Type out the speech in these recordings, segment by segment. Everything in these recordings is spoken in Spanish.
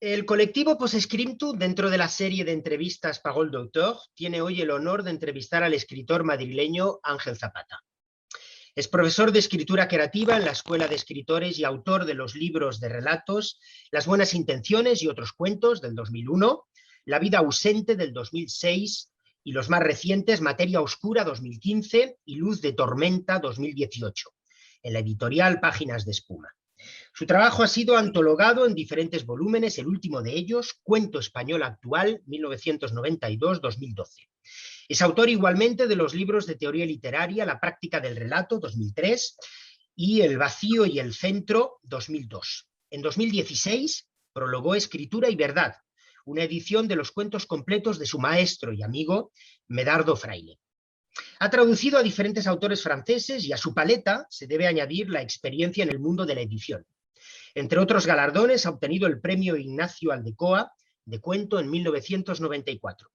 El colectivo Postscriptum, dentro de la serie de entrevistas Parole d'auteur, tiene hoy el honor de entrevistar al escritor madrileño Ángel Zapata. Es profesor de escritura creativa en la Escuela de Escritores y autor de los libros de relatos Las buenas intenciones y otros cuentos del 2001, La vida ausente del 2006 y los más recientes Materia oscura 2015 y Luz de tormenta 2018, en la editorial Páginas de Espuma. Su trabajo ha sido antologado en diferentes volúmenes, el último de ellos, Cuento español actual, 1992-2012. Es autor igualmente de los libros de teoría literaria La práctica del relato, 2003, y El vacío y el centro, 2002. En 2016 prologó Escritura y verdad, una edición de los cuentos completos de su maestro y amigo Medardo Fraile. Ha traducido a diferentes autores franceses y a su paleta se debe añadir la experiencia en el mundo de la edición. Entre otros galardones ha obtenido el premio Ignacio Aldecoa de cuento en 1994.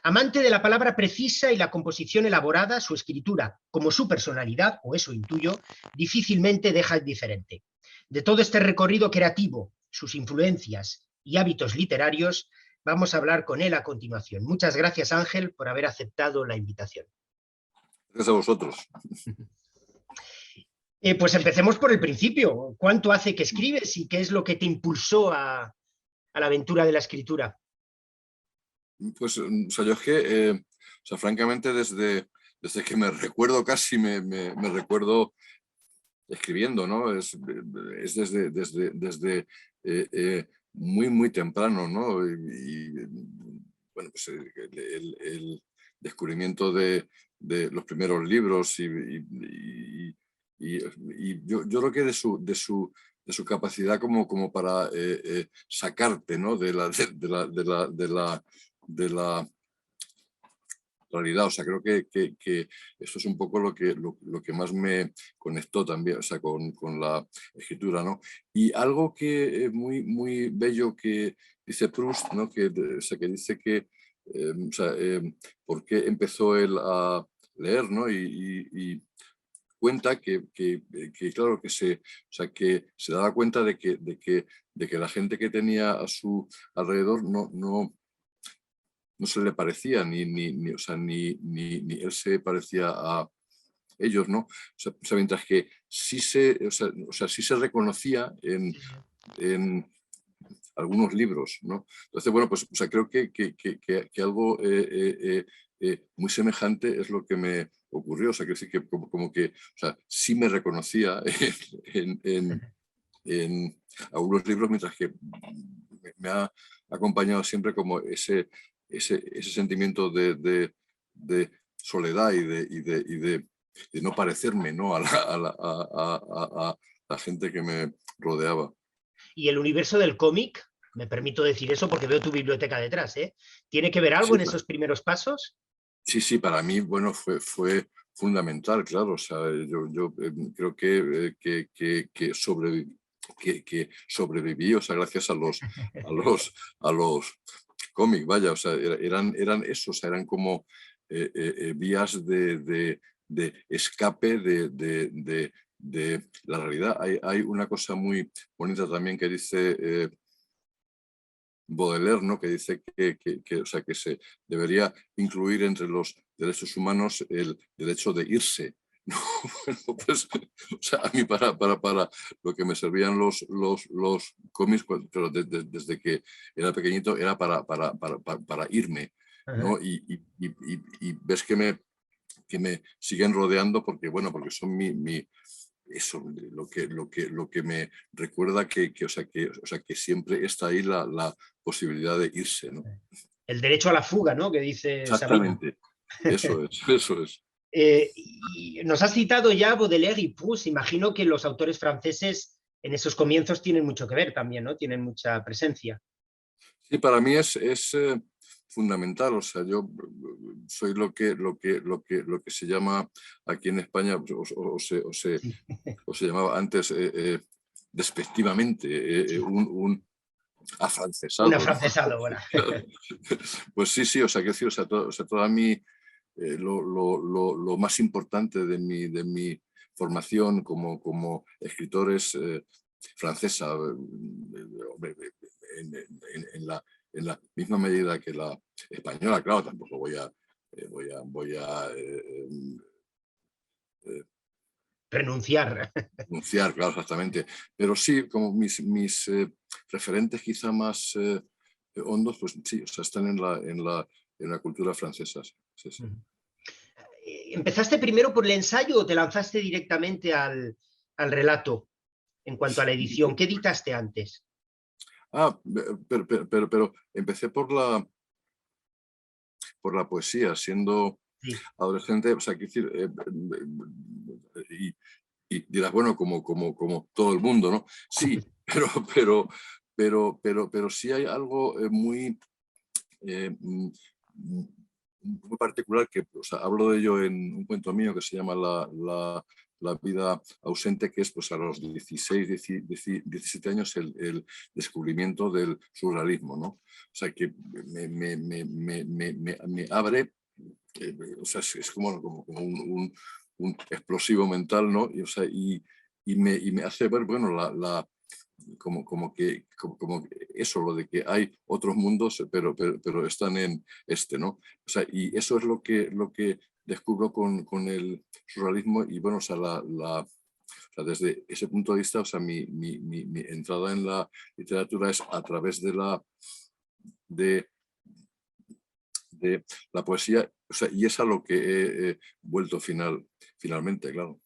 Amante de la palabra precisa y la composición elaborada, su escritura, como su personalidad, o eso intuyo, difícilmente deja indiferente. De todo este recorrido creativo, sus influencias y hábitos literarios, vamos a hablar con él a continuación. Muchas gracias, Ángel, por haber aceptado la invitación. Gracias a vosotros. Pues empecemos por el principio. ¿Cuánto hace que escribes y qué es lo que te impulsó a la aventura de la escritura? Pues, o sea, yo es que, o sea, francamente, desde que me recuerdo casi, me recuerdo escribiendo, ¿no? Es desde muy, muy temprano, ¿no? Bueno, pues el descubrimiento de los primeros libros y yo creo que de su capacidad como para sacarte, ¿no? de la realidad. O sea, creo que eso es un poco lo que más me conectó también, o sea, con la escritura, ¿no? Y algo que muy, muy bello que dice Proust, ¿no? O sea, que dice que o sea, por qué empezó él a leer, ¿no? Y cuenta que claro, o sea, que se daba cuenta de que la gente que tenía a su alrededor no se le parecía, o sea, ni él se parecía a ellos, ¿no? O sea, mientras que sí sí se reconocía en algunos libros, ¿no? Entonces, bueno, pues, o sea, creo que algo muy semejante es lo que me ocurrió. O sea, que sí que como que, o sea, sí me reconocía en algunos libros, mientras que me ha acompañado siempre como ese sentimiento de soledad y de no parecerme, ¿no? a la gente que me rodeaba. ¿Y el universo del cómic? Me permito decir eso porque veo tu biblioteca detrás, ¿eh? ¿Tiene que ver algo en esos primeros pasos? Sí, para mí, bueno, fue fundamental, claro. O sea, yo creo que sobreviví, o sea, gracias a los cómics, vaya, o sea, eran esos, o sea, eran como vías de escape de la realidad. Hay una cosa muy bonita también que dice Baudelaire, ¿no? Que dice o sea, que se debería incluir entre los derechos humanos el derecho de irse, ¿no? Bueno, pues, o sea, a mí para lo que me servían los cómics, pero desde que era pequeñito, era para irme, ¿no? Y ves que me siguen rodeando porque, bueno, porque son eso, lo que me recuerda que siempre está ahí la posibilidad de irse, ¿no? El derecho a la fuga, ¿no? Que dice Sabina. Exactamente, eso es. Y nos has citado ya Baudelaire y Proust. Imagino que los autores franceses en esos comienzos tienen mucho que ver también, ¿no? Tienen mucha presencia. Sí, para mí es fundamental. O sea, yo soy lo que se llama aquí en España, o se llamaba antes despectivamente un afrancesado, Un ¿no? afrancesado, bueno. Pues sí, o sea, que decir, o sea, toda mi lo más importante de mi formación como escritor es francesa. en la misma medida que la española, claro, tampoco voy a Renunciar. anunciar, claro, exactamente. Pero sí, como mis referentes quizá más hondos, pues sí, o sea, están en la cultura francesa. Sí, sí. ¿Empezaste primero por el ensayo o te lanzaste directamente al relato en cuanto a la edición? ¿Qué editaste antes? Ah, pero empecé por la poesía, siendo Sí. adolescente, o sea, quiero decir, y dirás, bueno, como todo el mundo, ¿no? Sí, pero sí hay algo muy particular que, o sea, hablo de ello en un cuento mío que se llama La vida ausente, que es pues a los 16, 17 años el descubrimiento del surrealismo, ¿no? O sea, que me abre, o sea, es como un explosivo mental, ¿no? Y, o sea, y me hace ver, bueno, como que eso, lo de que hay otros mundos, pero están en este, ¿no? O sea, y eso es lo que descubro con el surrealismo y, bueno, o sea, o sea, desde ese punto de vista, o sea, mi entrada en la literatura es a través de, de la poesía, o sea, y es a lo que he vuelto finalmente, claro.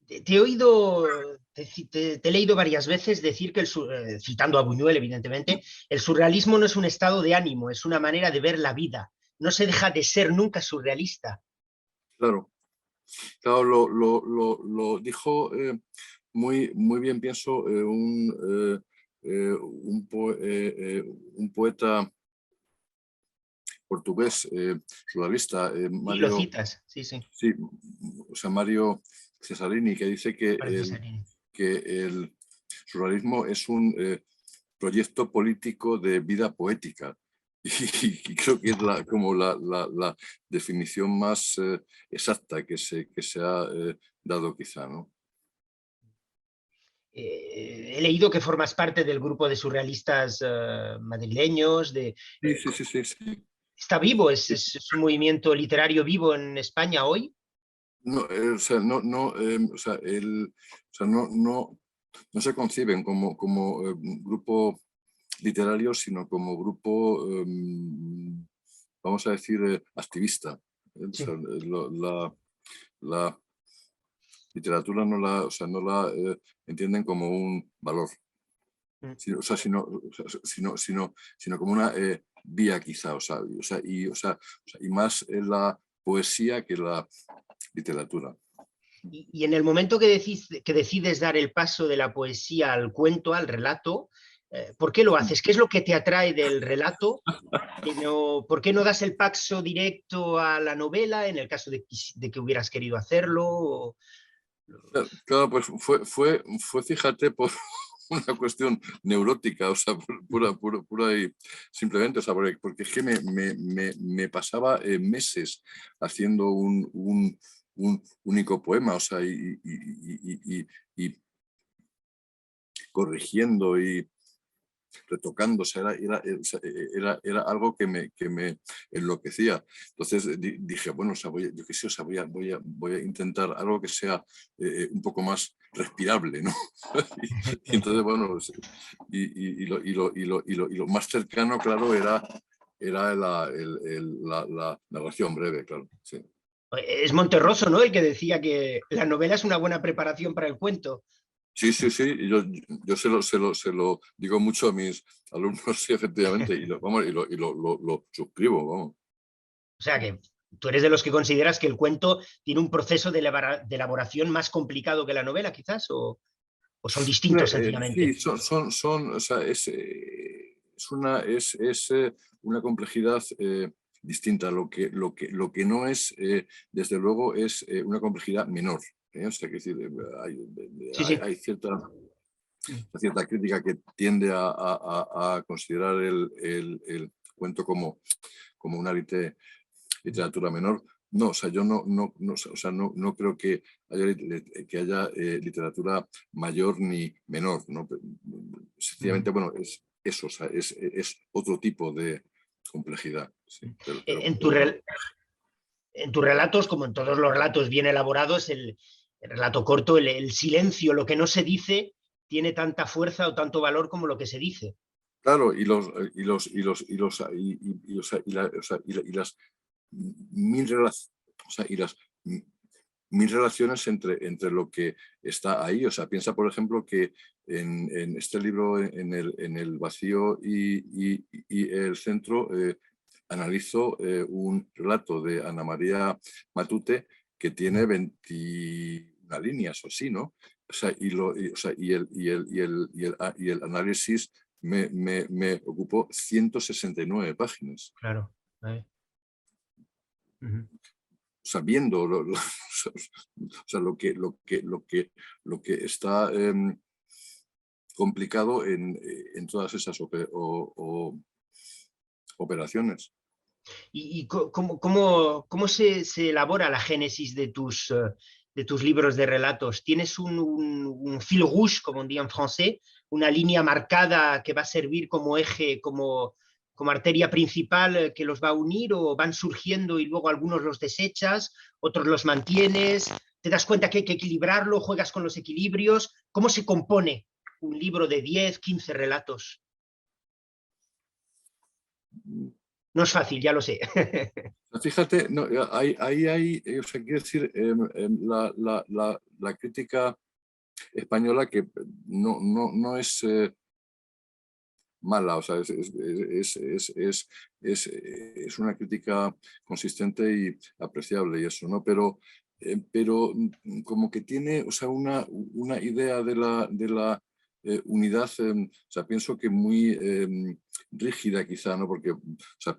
Te he oído, te he leído varias veces decir que, citando a Buñuel, evidentemente, el surrealismo no es un estado de ánimo, es una manera de ver la vida. No se deja de ser nunca surrealista. Claro, claro, lo dijo muy bien, pienso, un poeta portugués, surrealista, Y lo Mario, citas, sí, sí. sí, o sea, Mario Cesarini, que dice Parece ser. que el surrealismo es un proyecto político de vida poética. Y creo que es como la definición más exacta que se ha dado quizá, ¿no? He leído que formas parte del grupo de surrealistas madrileños. Sí, sí, sí, sí, sí. Está vivo, es un movimiento literario vivo en España hoy. No, o sea, o sea, o sea, no se conciben como grupo literario, sino como grupo, vamos a decir, activista. O sea, Sí. la literatura o sea, no la entienden como un valor, Mm. o sea, sino como una vía quizá, y más en la poesía que la literatura. Y en el momento que decides dar el paso de la poesía al cuento, al relato, ¿por qué lo haces? ¿Qué es lo que te atrae del relato? ¿Por qué no das el paso directo a la novela en el caso de que hubieras querido hacerlo? Claro, pues fíjate, por una cuestión neurótica, o sea, pura y simplemente, o sea, porque es que me pasaba meses haciendo un único poema, o sea, y corrigiendo y retocando, o sea, era algo que me enloquecía. Entonces dije, bueno, o sea, yo qué sé, o sea, voy a intentar algo que sea un poco más respirable, ¿no? y entonces, bueno, pues, y lo más cercano, claro, era la narración breve, claro, sí. Es Monterroso, ¿no? El que decía que la novela es una buena preparación para el cuento. Sí, sí, sí, y yo se lo digo mucho a mis alumnos, sí, efectivamente, vamos, lo suscribo, vamos. O sea que tú eres de los que consideras que el cuento tiene un proceso de elaboración más complicado que la novela, quizás, o son distintos Sí, sencillamente. o sea, es una complejidad distinta. Lo que no es, desde luego, es una complejidad menor. O sea, que decir, Sí, sí. hay cierta crítica que tiende a considerar el cuento como una literatura menor. No, o sea, yo o sea, no creo que haya literatura mayor ni menor, ¿no? Sencillamente, bueno, eso, o sea, es otro tipo de complejidad. Sí, En en tus relatos, como en todos los relatos bien elaborados, el relato corto, el silencio, lo que no se dice, tiene tanta fuerza o tanto valor como lo que se dice. claro, y las mil relaciones, o sea, y las mil relaciones entre lo que está ahí. O sea, piensa, por ejemplo, que en este libro, en el vacío y el centro, analizo un relato de Ana María Matute que tiene 21 líneas o así, ¿no? O sea, y el análisis me ocupó 169 páginas. Claro. Sabiendo o sea, lo que está complicado en todas esas operaciones. ¿Y cómo se elabora la génesis de tus libros de relatos? ¿Tienes un fil rouge, como un día en francés, una línea marcada que va a servir como eje, como arteria principal que los va a unir, o van surgiendo y luego algunos los desechas, otros los mantienes? ¿Te das cuenta que hay que equilibrarlo? ¿Juegas con los equilibrios? ¿Cómo se compone un libro de 10, 15 relatos? No es fácil, ya lo sé. Fíjate, no, hay, o sea, quiero decir, la crítica española que no es mala, o sea, es una crítica consistente y apreciable y eso, ¿no? Pero como que tiene, o sea, una idea de la unidad, o sea, pienso que muy rígida quizá, ¿no? Porque, o sea,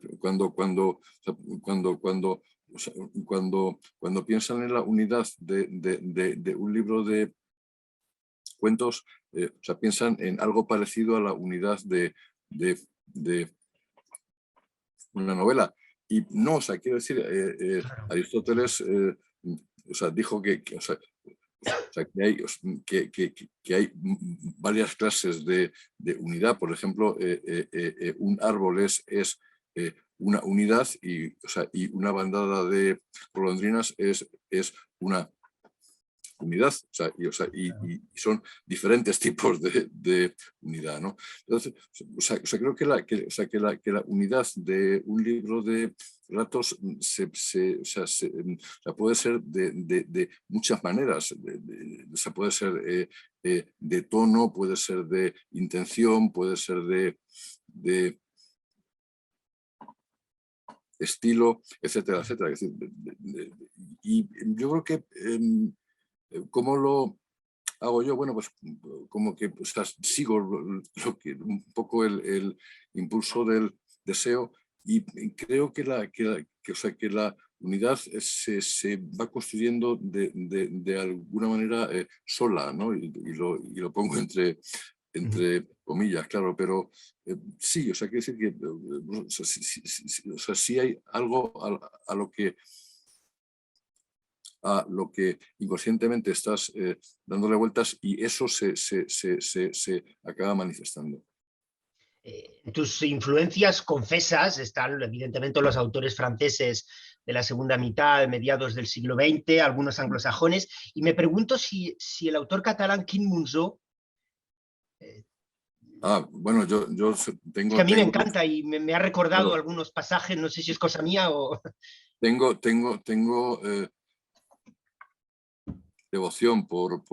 o sea, cuando piensan en la unidad de un libro de cuentos, o sea, piensan en algo parecido a la unidad de una novela. Y no, o sea, quiero decir, Claro. Aristóteles o sea, dijo o sea, que hay varias clases de unidad. Por ejemplo, un árbol es una unidad o sea, y una bandada de golondrinas es una unidad, o sea, y son diferentes tipos de unidad, ¿no? Entonces, o sea, creo que la unidad de un libro de relatos puede ser de muchas maneras. O sea, puede ser de tono, puede ser de intención, puede ser de estilo, etcétera, etcétera. Es decir, y yo creo que ¿cómo lo hago yo? Bueno, pues como que o sea, sigo un poco el impulso del deseo y creo o sea, que la unidad se va construyendo de alguna manera sola, ¿no? Y lo pongo entre comillas, claro, pero sí, o sea, quiere decir que o sea, o sea, sí hay algo a lo que inconscientemente estás dándole vueltas y eso se acaba manifestando. Tus influencias confesas están evidentemente los autores franceses de la segunda mitad, mediados del siglo XX, algunos anglosajones, y me pregunto si el autor catalán Quim Monzó, eh, Bueno, yo es que a mí me tengo, encanta y me ha recordado claro, algunos pasajes, no sé si es cosa mía o... tengo devoción por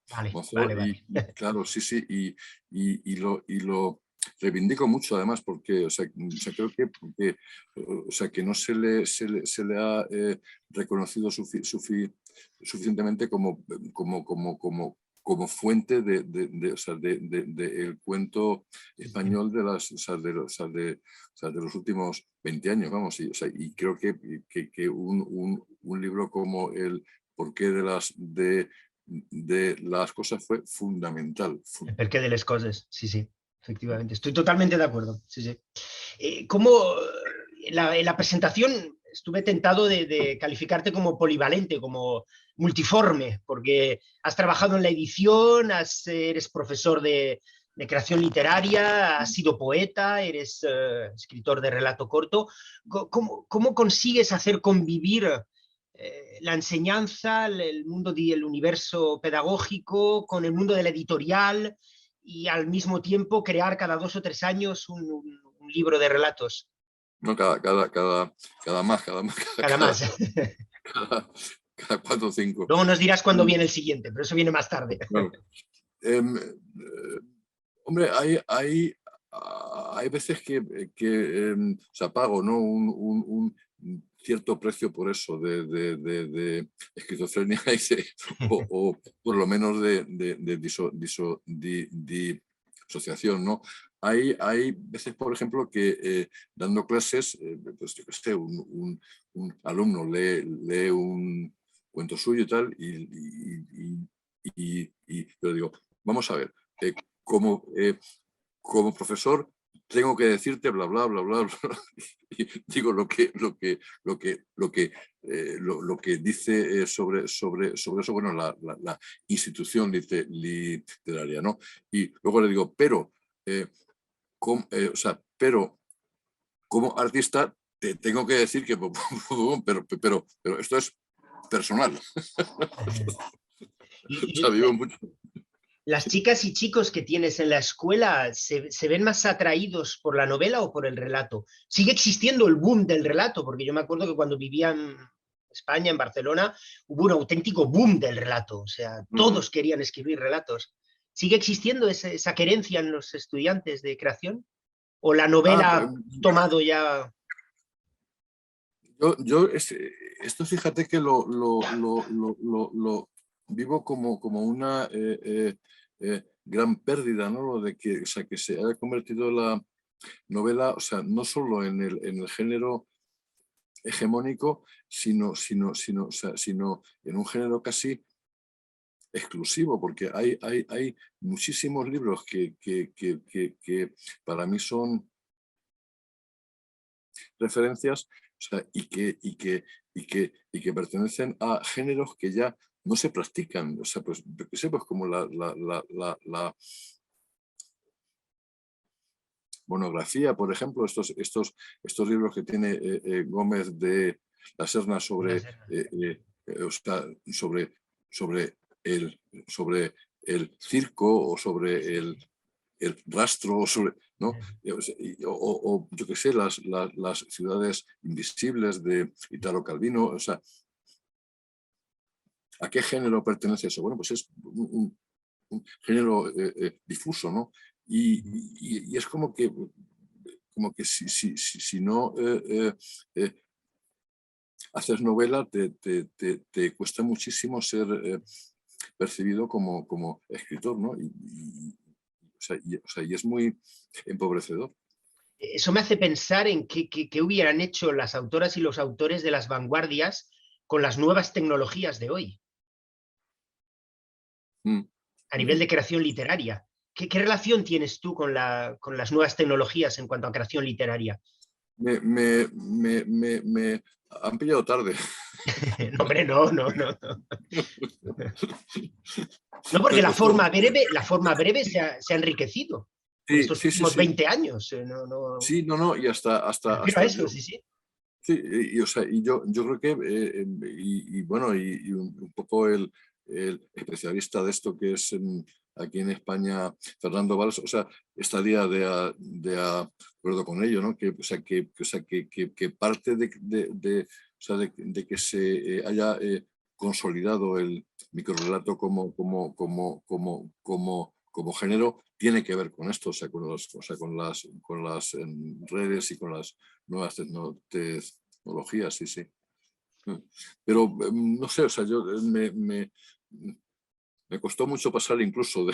Vale, Monzó vale, vale. y claro, sí, sí, y lo reivindico mucho además porque, o sea, creo o sea, que no se le ha reconocido suficientemente como fuente o sea, el cuento español o sea, de los últimos 20 años, vamos, o sea, y creo que un libro como el porqué de las cosas fue fundamental. El porqué de las cosas, sí, sí, efectivamente. Estoy totalmente de acuerdo, sí, sí. ¿Cómo en la presentación estuve tentado de calificarte como polivalente, como multiforme, porque has trabajado en la edición, eres profesor de creación literaria, has sido poeta, eres escritor de relato corto. ¿Cómo consigues hacer convivir la enseñanza, el mundo del universo pedagógico con el mundo de la editorial y al mismo tiempo crear cada 2 o 3 años un libro de relatos? No, cada más, Cada más. cada, cada 4 o 5. Luego nos dirás cuándo viene el siguiente, pero eso viene más tarde. Claro. Hombre, hay veces que o sea, pago, ¿no? un cierto precio por eso de esquizofrenia o por lo menos de disociación, ¿no? Hay veces, por ejemplo, que dando clases, pues yo qué sé, un alumno lee un cuento suyo y tal, y yo digo, vamos a ver, como profesor tengo que decirte bla, bla, bla, bla, bla, y digo lo que dice sobre eso, bueno, la institución literaria, ¿no? Y luego le digo, pero, o sea, pero como artista te tengo que decir que, pero esto es personal. O sea, digo mucho. ¿Las chicas y chicos que tienes en la escuela se ven más atraídos por la novela o por el relato? ¿Sigue existiendo el boom del relato? Porque yo me acuerdo que cuando vivía en España, en Barcelona, hubo un auténtico boom del relato. O sea, todos querían escribir relatos. ¿Sigue existiendo esa querencia en los estudiantes de creación? ¿O la novela ha tomado ya...? Esto fíjate que lo vivo como una gran pérdida, ¿no? Lo de que, o sea, que se haya convertido la novela, o sea, no solo en el género hegemónico, sino en un género casi exclusivo, porque hay muchísimos libros que para mí son referencias, o sea, y que pertenecen a géneros que ya no se practican. O sea, pues, que sé, pues como la monografía, por ejemplo, estos libros que tiene Gómez de la Serna sobre, o sea, sobre el circo o sobre el rastro, ¿no? O yo qué sé, las ciudades invisibles de Italo Calvino. O sea, ¿a qué género pertenece eso? Bueno, pues es un género difuso, ¿no? Y es como que si no haces novela, te cuesta muchísimo ser percibido como escritor, ¿no? Y es muy empobrecedor. Eso me hace pensar en qué hubieran hecho las autoras y los autores de las vanguardias con las nuevas tecnologías de hoy, a nivel de creación literaria. ¿Qué relación tienes tú con las nuevas tecnologías en cuanto a creación literaria? Me han pillado tarde. No, hombre, no. No, porque la forma breve se ha enriquecido en Sí, estos sí, sí, últimos sí. 20 años. Sí, no, y Me refiero a hasta eso, yo. sí, sí. Sí, o sea, yo creo que, bueno, y un poco el especialista de esto que es aquí en España, Fernando Valls, o sea, estaría de acuerdo con ello, ¿no? Que parte de que se haya consolidado el microrrelato como género, tiene que ver con esto, o sea, con las redes y con las nuevas tecnologías, sí, sí. Pero no sé, o sea, me costó mucho pasar incluso de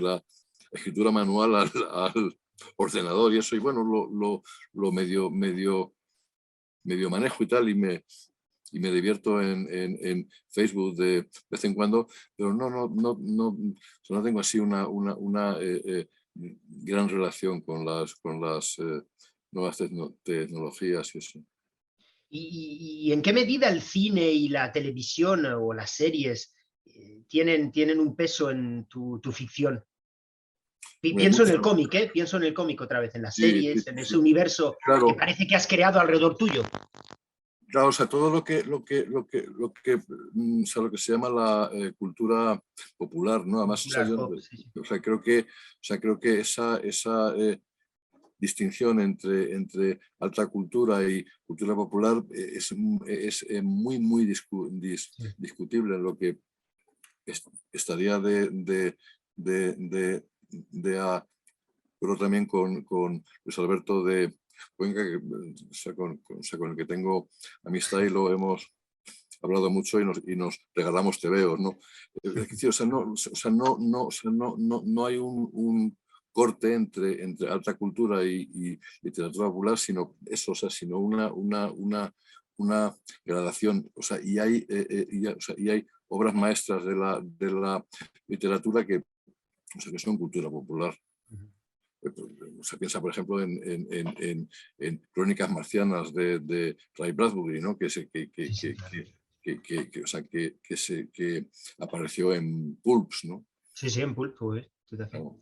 la escritura manual al ordenador y eso, y bueno, lo medio manejo y tal, y me divierto en Facebook de vez en cuando, pero no tengo así una gran relación con las nuevas tecnologías y eso. ¿Y en qué medida el cine y la televisión o las series tienen un peso en tu ficción? Pienso en el cómic, ¿eh? Pienso en el cómic otra vez, en las Sí, series, sí, en ese sí. universo que Claro, parece que has creado alrededor tuyo. claro, o sea, todo o sea, lo que se llama la cultura popular, ¿no? Además, o sea, Popular pop, sí, sí. o sea, creo que esa distinción entre alta cultura y cultura popular es muy, muy Sí. discutible, lo que estaría de pero también con Luis Alberto de Cuenca, o sea, o sea, con el que tengo amistad y lo hemos hablado mucho y nos regalamos tebeos, ¿no? Es decir, o sea, no hay un corte entre alta cultura y literatura popular, sino eso, o sea, sino una gradación, o sea, o sea, y hay obras maestras de la literatura o sea, que son cultura popular. Se piensa, por ejemplo, en Crónicas Marcianas de Ray Bradbury, ¿no? Sí, sí, claro. O sea, que apareció en Pulps, ¿no? Sí, sí, en Pulp, tout à fait. No,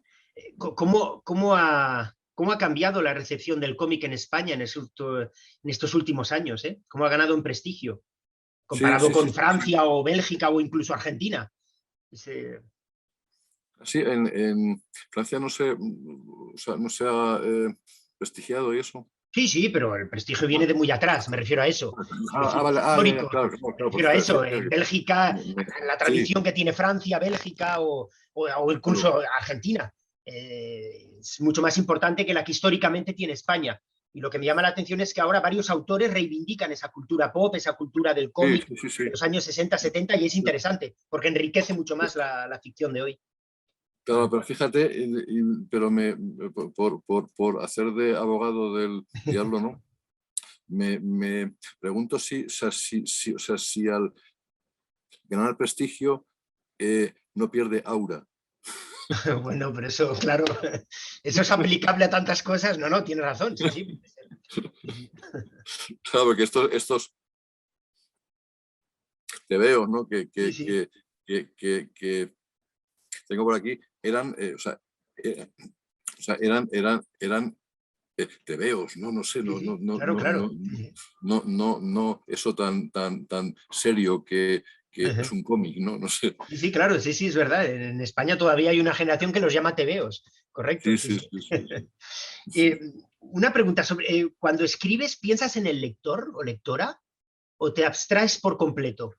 ¿Cómo ha cambiado la recepción del cómic en España en estos últimos años? ¿Eh? ¿Cómo ha ganado en prestigio? sí, Comparado sí, sí, con sí, sí. Francia o Bélgica o incluso Argentina. Ese- Sí, en Francia o sea, no se ha prestigiado y eso. Sí, sí, pero el prestigio viene de muy atrás, me refiero a eso. Quiero decir, es Vale, ya, histórico. claro, claro, Me claro, pues refiero a eso. fíjate En Bélgica, la sí, tradición que tiene Francia, Bélgica o claro. incluso Argentina es mucho más importante que la que históricamente tiene España. Y lo que me llama la atención es que ahora varios autores reivindican esa cultura pop, esa cultura del Sí, cómic sí, sí, de sí. los años 60, 70, y es interesante porque enriquece mucho más la ficción de hoy. Claro, pero fíjate, pero por hacer de abogado del diablo, ¿no? Me pregunto o sea, si al ganar prestigio no pierde aura. Bueno, pero eso, claro, eso es aplicable a tantas cosas. No, no, tienes razón, sí, sí. Puede ser. Sí, sí. Claro, porque estos te veo, ¿no? Sí, sí. Que tengo por aquí eran, o sea, eran tebeos, ¿no? No sé, Sí, sí, claro, claro. Sí, sí. no eso tan serio que es un cómic, ¿no? No sé. Sí, sí, claro, sí, sí, es verdad. En España todavía hay una generación que los llama tebeos. Correcto, Sí, sí, sí, sí. sí, sí, sí. Eh, una pregunta sobre, cuando escribes, ¿piensas en el lector o lectora o te abstraes por completo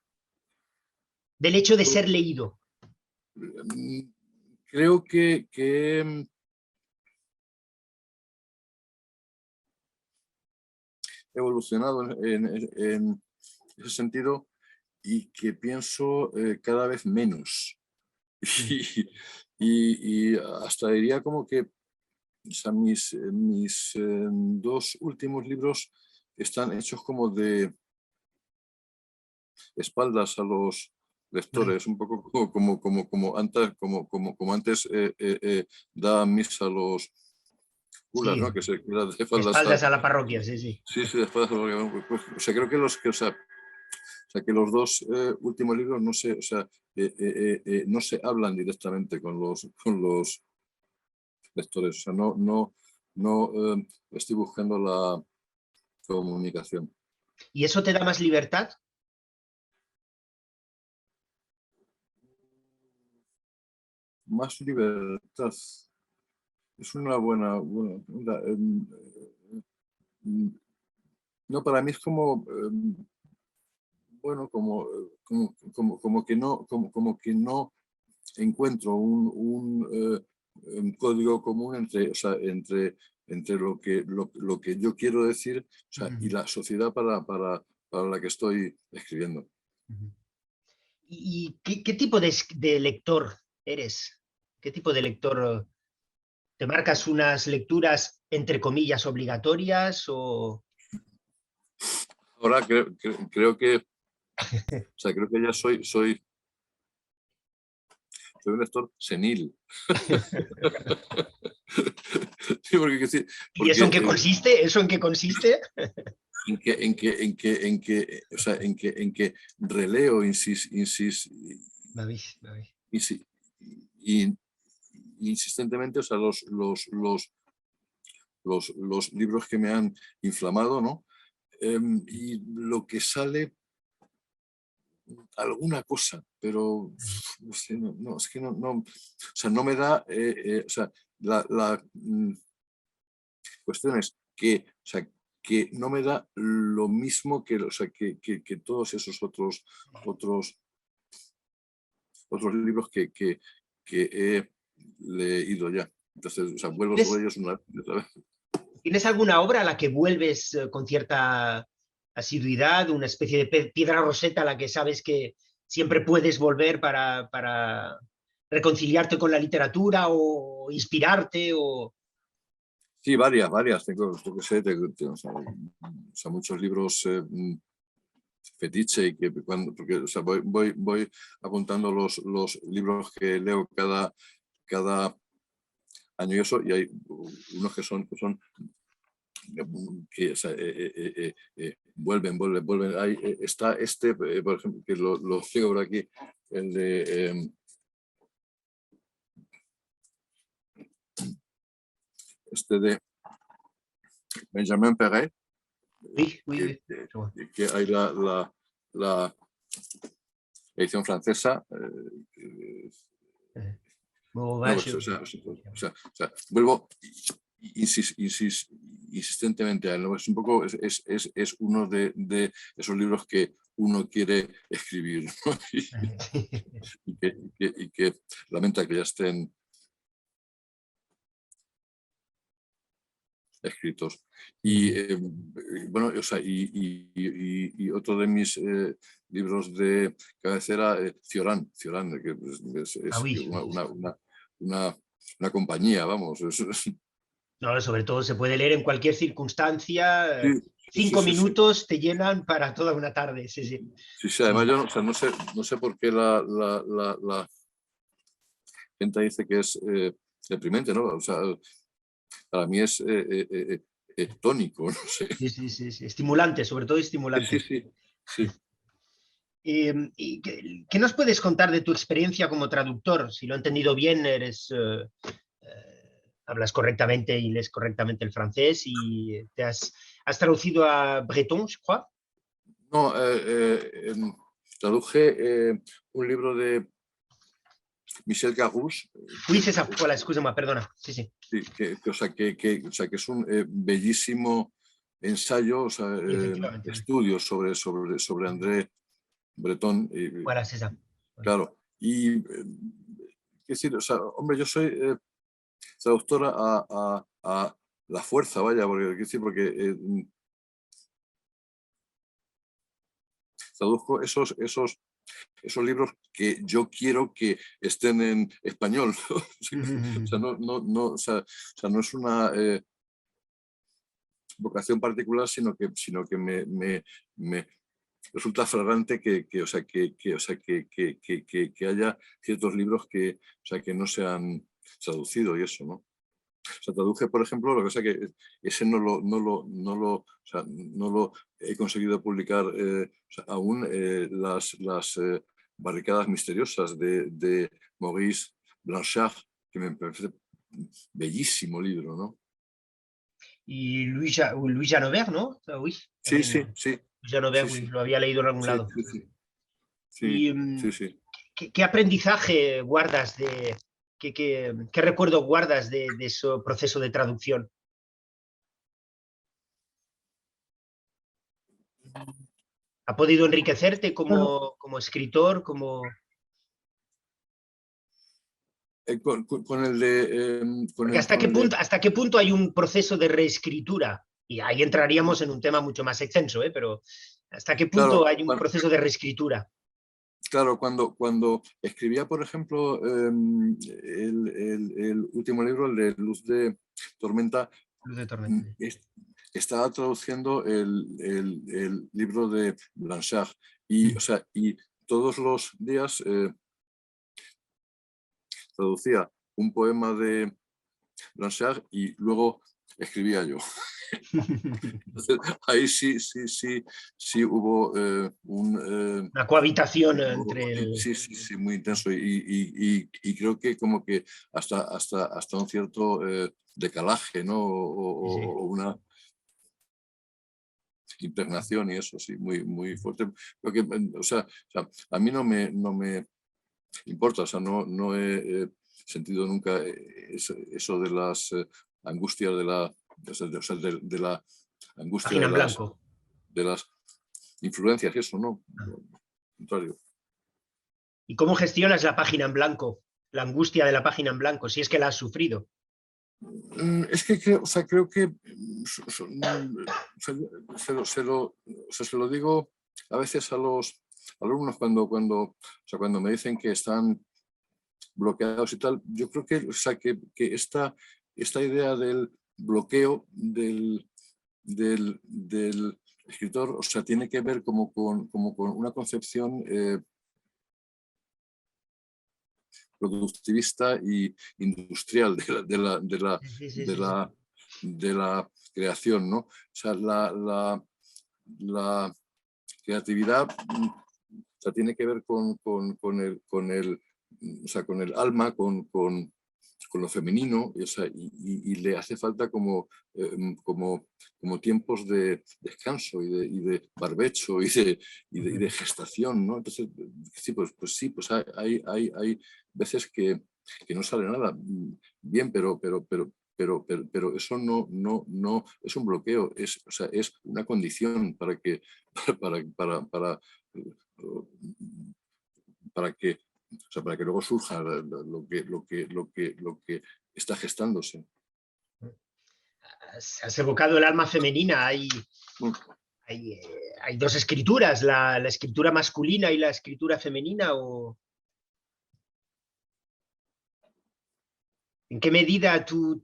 del hecho de ser leído? Mm, Creo que he evolucionado en ese sentido y que pienso cada vez menos. Mm, Y hasta diría como que o sea, mis dos últimos libros están hechos como de espaldas a los vale. lectores, un poco como antes da misa a los curas, Sí, ¿no? Que se queda de de espaldas a... espaldas a la parroquia, sí, sí. Sí, sí, de espaldas a los... o sea, creo que o sea, que los dos últimos libros no se, o sea, no se hablan directamente con los lectores. O sea, no estoy buscando la comunicación. ¿Y eso te da más libertad? Más libertad. Es una buena pregunta. No, para mí es como, bueno, como que no encuentro un código común entre, o sea, entre lo que yo quiero decir, o sea, y Ujú, la sociedad para la que estoy escribiendo. ujú. ¿Y qué tipo de lector eres? ¿Qué tipo de lector te marcas unas lecturas entre comillas obligatorias o Ahora creo que, o sea, creo que ya soy un lector senil. Sí, y eso porque en qué consiste? ¿Eso en qué consiste? o sea, en que releo, David, David. insis- y, insistentemente, o sea, los libros que me han inflamado, ¿no? Y lo que sale, alguna cosa, pero no sé, es que o sea, no me da, o sea, la cuestión es que, o sea, que no me da lo mismo que, o sea, que todos esos otros, otros libros que he leído ya. Entonces, o sea, vuelvo sobre ¿Tienes, ellos una vez y otra vez. ¿Tienes alguna obra a la que vuelves con cierta asiduidad, una especie de piedra roseta a la que sabes que siempre puedes volver para reconciliarte con la literatura o inspirarte? O... Sí, varias. Tengo, yo qué sé, o sea, muchos libros fetiche y que cuando, porque, o sea, voy apuntando los libros que leo cada año y eso, y hay unos que son que o sea, vuelven. Ahí está este, por ejemplo, que lo sigo por aquí, el de este de Benjamin Perret, Sí, oui, que, oui. que hay la edición francesa. No, pues, vuelvo insistentemente a él, ¿no? Es un poco, es uno de esos libros que uno quiere escribir, ¿no? Y que lamenta que ya estén escritos. Y bueno, o sea, y otro de mis libros de cabecera, Cioran, que Ah, es oui, oui. una compañía, vamos. No, sobre todo se puede leer en cualquier circunstancia. Sí, sí, Cinco sí, sí. minutos te llenan para toda una tarde. Sí, sí. Sí, sí, Sí, además sí. yo no, o sea, no sé por qué la gente dice que es deprimente, ¿no? O sea, para mí es tónico, no sé. Sí, sí, sí, sí. Estimulante, sobre todo Sí, sí, estimulante. sí, sí. ¿Y qué nos puedes contar de tu experiencia como traductor? Si lo he entendido bien, hablas correctamente y lees correctamente el francés y has traducido a breton, je crois. No, traduje un libro de Michel Carrouche, Oui, c'est ça. Voilà, excuse-moi, perdona. Sí, sí. o sea, o sea, que es un bellísimo ensayo, o sea, Sí, efectivamente. Oui. estudio sobre André Breton. Voilà, c'est ça. Oui. Claro, y qué decir, o sea, hombre, yo soy traductora a la fuerza, vaya, porque, quiero decir, porque traduzco esos libros que yo quiero que estén en español. O sea, o sea, no es una vocación particular, sino que me resulta flagrante o sea, o sea, que haya ciertos libros o sea, que no se han traducido y eso, ¿no? O sea, traduje, por ejemplo, lo que pasa que ese o sea, no lo he conseguido publicar o sea, aún, las barricadas misteriosas de Maurice Blanchard, que me parece bellísimo libro, ¿no? Y Louis Janobert, ¿no? Oui, Sí, también. sí, sí, Louis Janobert, sí, oui, sí, lo había leído en algún sí, lado. sí, sí, sí, ¿Y sí, sí. qué aprendizaje guardas qué recuerdo guardas de ese proceso de traducción? ¿Ha podido enriquecerte Bueno, como escritor? con el de... Porque hasta qué punto hay un proceso de reescritura? Y ahí entraríamos en un tema mucho más extenso, ¿eh? Pero ¿hasta qué punto claro, hay un proceso de reescritura? claro, cuando escribía, por ejemplo, el último libro, el de Luz de Tormenta, Luz de tormenta. mm, es- estaba traduciendo el libro de Blanchard y, o sea, y todos los días traducía un poema de Blanchard y luego escribía yo. Entonces, ahí sí hubo Una cohabitación entre el... sí, muy intenso y creo que como que hasta un cierto decalaje, ¿no? Sí, sí. O una impregnación y eso, sí, muy fuerte. Porque, a mí no me importa, o sea, no he sentido nunca eso de las angustias de la angustia Página en blanco. de las influencias y eso, ¿no? Al contrario. ¿Y cómo gestionas la página en blanco? La angustia de la página en blanco, si es que la has sufrido. Es que creo, o sea, creo que se lo digo a veces a los alumnos cuando me dicen que están bloqueados y tal. Yo creo que, o sea, que esta idea del bloqueo del escritor, o sea, tiene que ver como con una concepción productivista y industrial Sí, sí, de sí, sí. la, de la creación, ¿no? O sea, la creatividad o sea, tiene que ver o sea, con el alma, con lo femenino, o sea, y le hace falta como tiempos de descanso y de barbecho y de gestación, ¿no? Entonces, sí, pues sí, pues hay veces que no sale nada bien, pero eso no es un bloqueo, o sea, es una condición para, para que, o sea, para que luego surja lo que está gestándose. Has evocado el alma femenina. Hay dos escrituras, la escritura masculina y la escritura femenina. ¿En qué medida tu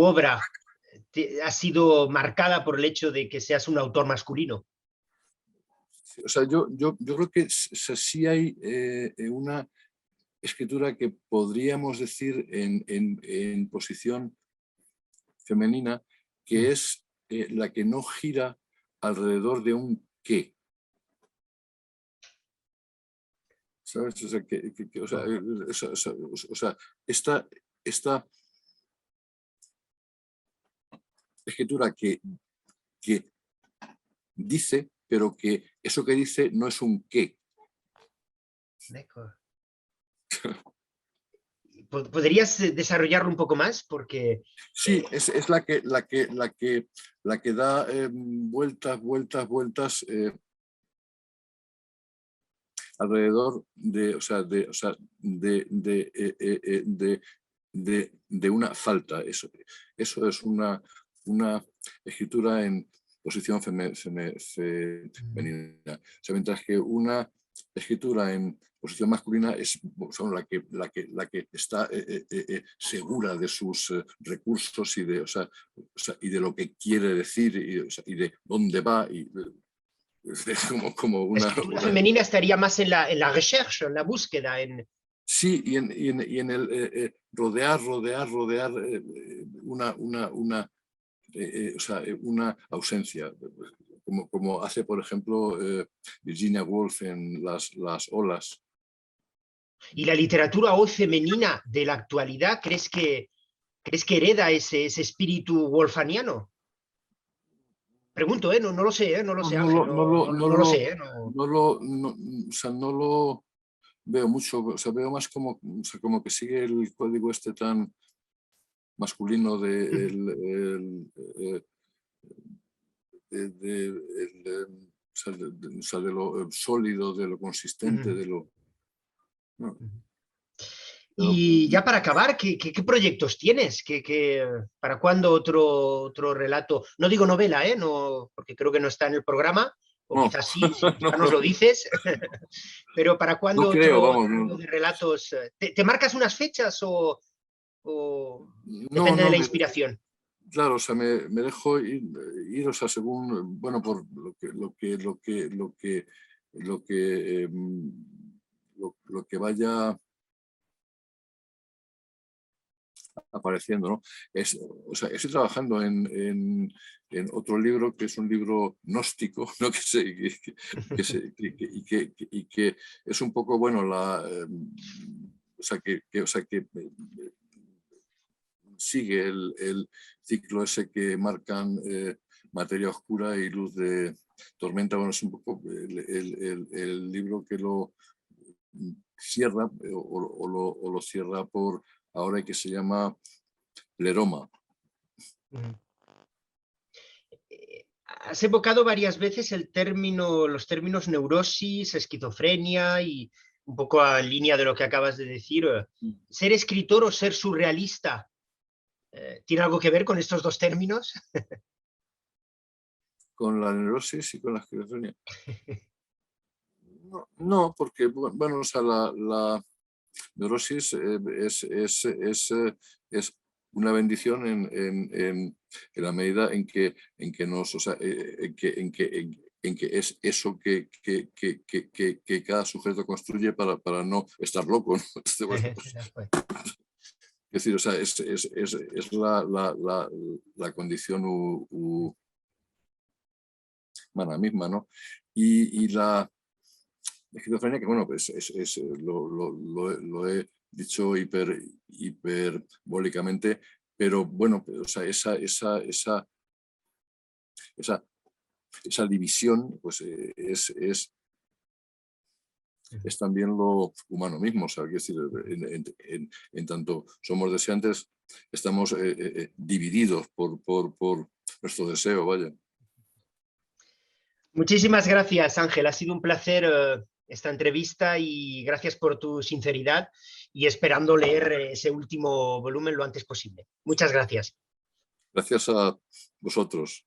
obra ha sido marcada por el hecho de que seas un autor masculino? O sea, yo creo que sí hay una escritura que podríamos decir en posición femenina, que es la que no gira alrededor de un qué. ¿Sabes? O sea, esta escritura que dice, pero que eso que dice no es un qué. ¿Podrías desarrollarlo un poco más? Porque Sí, es la que da vueltas alrededor de una falta. Eso es una escritura en posición femenina. O sea, mientras que una escritura en posición masculina es la que está segura de sus recursos y de lo que quiere decir y de dónde va. Es como la una, escritura una, femenina estaría más en la recherche, en la búsqueda, Sí, y en el rodear una ausencia, como hace, por ejemplo, Virginia Woolf en las olas. Y la literatura hoy femenina de la actualidad, ¿crees que hereda ese espíritu wolfaniano? Pregunto, ¿eh? No lo sé, ¿eh? No lo No, sé, no Ángel, lo, no lo, no no lo lo, sé, ¿eh? No. no lo, no, o sea, no lo veo mucho, o sea, veo más como que sigue el código este tan masculino de lo sólido, de lo consistente, de lo... No, pero, Y ya para acabar, ¿qué proyectos tienes? ¿Para cuándo otro relato? No digo novela, ¿eh? No, porque creo que no está en el programa, o no, quizás sí, si no, quizás nos lo dices, pero ¿para no cuándo creo, vamos, otro libro de relatos? ¿Te marcas unas fechas o no, depende de no, la inspiración? claro, o sea, me dejo ir, o sea, según, bueno, por lo que vaya apareciendo, ¿no? O sea, estoy trabajando en otro libro que es un libro gnóstico, ¿no? Y que es un poco, bueno, o sea, que sigue el ciclo ese que marcan materia oscura y luz de tormenta. Bueno, es un poco el libro que lo cierra o lo cierra por ahora, y que se llama Pleroma. Has evocado varias veces los términos neurosis, esquizofrenia y un poco a línea de lo que acabas de decir. ¿Ser escritor o ser surrealista tiene algo que ver con estos dos términos? Con la neurosis y con la esquizofrenia. No, no, porque, bueno, o sea, la neurosis es una bendición en la medida en que nos, o sea, en que es eso que cada sujeto construye para no estar loco, ¿no? Bueno, pues, es decir, o sea, es la condición humana misma, ¿no? Y la esquizofrenia, que bueno, pues lo he dicho hiperbólicamente, pero bueno, o sea, esa división pues, es también lo humano mismo. O sea, quiero decir, en tanto somos deseantes, estamos divididos por nuestro deseo, vaya. Muchísimas gracias, Ángel. Ha sido un placer esta entrevista y gracias por tu sinceridad y esperando leer ese último volumen lo antes posible. Muchas gracias. Gracias a vosotros.